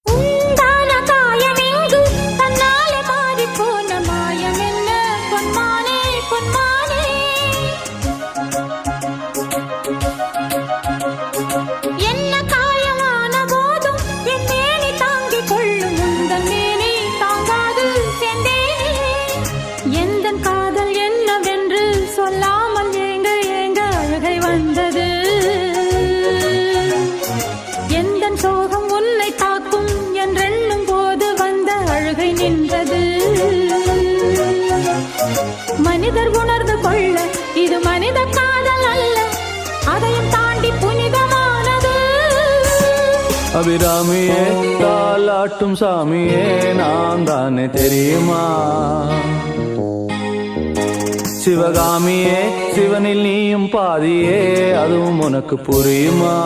உண்டான காயமெங்கு தன்னாலே மாறி போன மாயம் என்ன பொன்மானே பொன்மானே. என்ன காயமான போதும் என் மேனி தாங்கிக் கொள்ளும் உந்தன் மேனி தாங்காது செந்தேனே. எந்தன் காதல் என்னவென்று சொல்லாமல் ஏங்க ஏங்க அழுகை வந்தது. எந்தன் சோகம் உன்னை தாக்கும் என்றெண்ணும் போது வந்த அழுகை நின்றது. மனிதர் உணர்ந்து கொள்ள இது மனித காதல் அல்ல, அதையும் தாண்டி புனிதமானது. அபிராமியே தாலாட்டும் சாமியே நான் தானே தெரியுமா. சிவகாமியே சிவனில் நீயும் பாதியே அதுவும் உனக்கு புரியுமா.